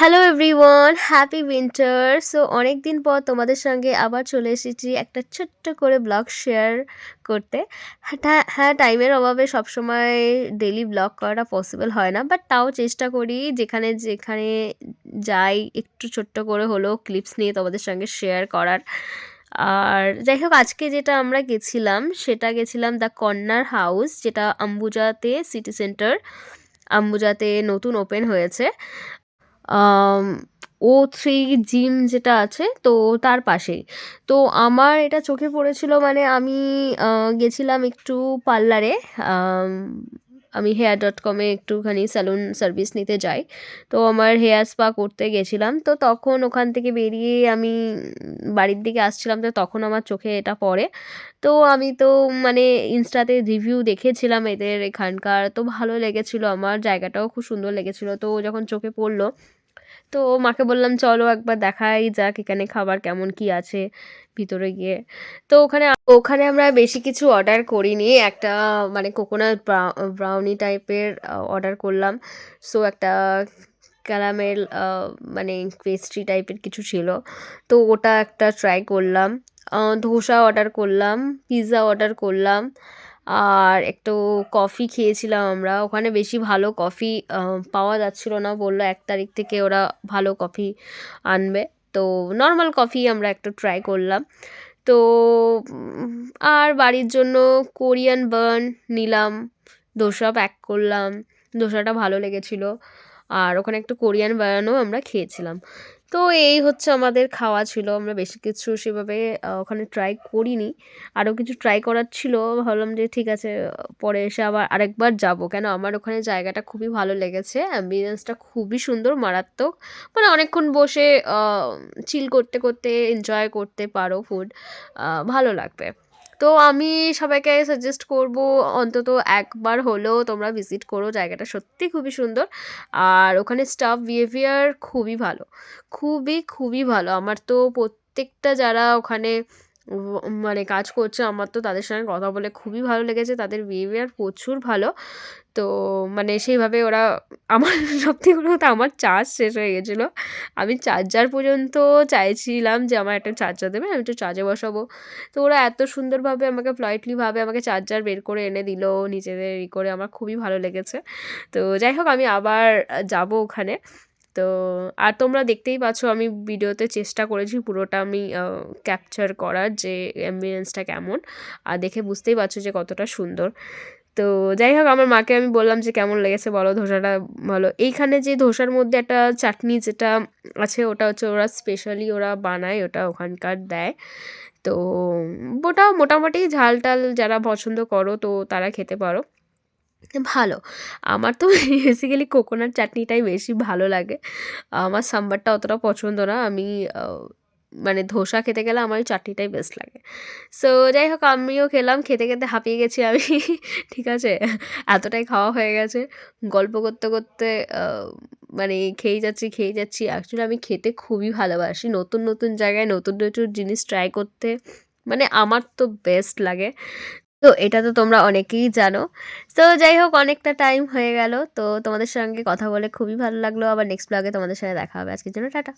Hello everyone, happy winter. So অনেক দিন পর তোমাদের সঙ্গে আবার চলে এসেছি একটা ছোট্ট করে ব্লগ শেয়ার করতে। হ্যাঁ, টাইমের অভাবে সবসময় ডেলি ব্লগ করাটা পসিবল হয় না, বাট তাও চেষ্টা করি যেখানে যেখানে যাই একটু ছোট্ট করে হলেও ক্লিপস নিয়ে তোমাদের সঙ্গে শেয়ার করার। আর যাই হোক, আজকে যেটা আমরা গেছিলাম দ্য কর্নার হাউস, যেটা আম্বুজাতে সিটি সেন্টার আম্বুজাতে নতুন ওপেন হয়েছে। আম O3 জিম যেটা আছে তো তার পাশেই। তো আমার এটা চোখে পড়েছিল, মানে আমি গেছিলাম একটু পার্লারে। আম আমি হেয়ার.com-এ একটুখানি স্যালুন সার্ভিস নিতে যাই। তো আমার হেয়ার স্পা করতে গেছিলাম। তো তখন ওখান থেকে বেরিয়ে আমি বাড়ির দিকে আসছিলাম, তো তখন আমার চোখে এটা পড়ে। তো আমি তো মানে ইনস্টাতে রিভিউ দেখেছিলাম এদের এখানকার, তো ভালো লেগেছিল আমার, জায়গাটাও খুব সুন্দর লেগেছিল। তো যখন চোখে পড়ল, তো মাকে বললাম চলো একবার দেখাই যাক এখানে খাবার কেমন কি আছে ভিতরে গিয়ে। তো ওখানে ওখানে আমরা বেশি কিছু অর্ডার করিনি, একটা মানে কোকোনাট ব্রাউনি টাইপের অর্ডার করলাম। সো একটা ক্যারামেল মানে পেস্ট্রি টাইপের কিছু ছিল, তো ওটা একটা ট্রাই করলাম। ধোসা অর্ডার করলাম, পিৎজা অর্ডার করলাম, আর একটু কফি খেয়েছিলাম আমরা। ওখানে বেশি ভালো কফি পাওয়া যাচ্ছিল না, বললো 1 তারিখ থেকে ওরা ভালো কফি আনবে। তো নর্মাল কফি আমরা একটু ট্রাই করলাম। তো আর বাড়ির জন্য কোরিয়ান বার্ন নিলাম, ধোসা প্যাক করলাম, ধোসাটা ভালো লেগেছিলো। আর ওখানে একটু কোরিয়ান বানানো আমরা খেয়েছিলাম। তো এই হচ্ছে আমাদের খাওয়া ছিল, আমরা বেশি কিছু সেভাবে ওখানে ট্রাই করিনি। আরও কিছু ট্রাই করার ছিল, ভাবলাম যে ঠিক আছে পরে এসে আবার আরেকবার যাব, কেন আমার ওখানে জায়গাটা খুবই ভালো লেগেছে, অ্যাম্বিয়েন্সটা খুবই সুন্দর, মারাত্মক। মানে অনেকক্ষণ বসে চিল করতে করতে এনজয় করতে পারো ফুড, ভালো লাগবে। তো আমি সবাইকে সাজেস্ট করব অন্তত একবার হলেও তোমরা ভিজিট করো, জায়গাটা সত্যি খুবই সুন্দর। আর ওখানে স্টাফ বিহেভিয়ার খুবই ভালো, খুবই খুবই ভালো। আমার তো প্রত্যেকটা যারা ওখানে মানে কাজ করছে, আমার তো তাদের সঙ্গে কথা বলে খুবই ভালো লেগেছে, তাদের বিহেভিয়ার প্রচুর ভালো। তো মানে সেইভাবে ওরা আমার সত্যি কথা বলতে আমার চার্জ শেষ হয়ে গেছিলো, আমি চার্জার পর্যন্ত চাইছিলাম যে আমার একটা চার্জার দেবে, আমি একটু চার্জে বসাবো। তো ওরা এত সুন্দরভাবে আমাকে পলাইটলিভাবে আমাকে চার্জার বের করে এনে দিল নিজেদের করে, আমার খুবই ভালো লেগেছে। তো যাই হোক, আমি আবার যাব ওখানে। তো আর তোমরা দেখতেই পাচ্ছ আমি ভিডিওতে চেষ্টা করেছি পুরোটা আমি ক্যাপচার করার, যে অ্যাম্বিয়েন্সটা কেমন, আর দেখে বুঝতেই পারছো যে কতটা সুন্দর। তো যাই হোক, আমার মাকে আমি বললাম যে কেমন লেগেছে বলো, ধোসাটা ভালো। এইখানে যে ধোসার মধ্যে একটা চাটনি যেটা আছে, ওটা হচ্ছে ওরা স্পেশালি ওরা বানায়, ওটা ওখানকার দেয়। তো ওটা মোটামুটি ঝাল টাল যারা পছন্দ করো তো তারা খেতে পারো, ভালো। আমার তো বেসিক্যালি কোকোনাট চাটনিটাই বেশি ভালো লাগে, আমার সাম্বারটা অতটা পছন্দ না। আমি মানে ধোসা খেতে গেলে আমার ওই চাটনিটাই বেস্ট লাগে। সো যাই হোক, আমিও খেলাম, খেতে খেতে হাঁপিয়ে গেছি আমি ঠিক আছে, এতটাই খাওয়া হয়ে গেছে। গল্প করতে করতে মানে খেয়েই যাচ্ছি। অ্যাকচুয়ালি আমি খেতে খুবই ভালোবাসি, নতুন নতুন জায়গায় নতুন নতুন জিনিস ট্রাই করতে মানে আমার তো বেস্ট লাগে। তো এটা তো তোমরা অনেকেই জানো। তো যাই হোক, অনেকটা টাইম হয়ে গেল, তো তোমাদের সঙ্গে কথা বলে খুবই ভালো লাগলো। আবার নেক্সট ব্লগে তোমাদের সাথে দেখা হবে। আজকের জন্য টাটা।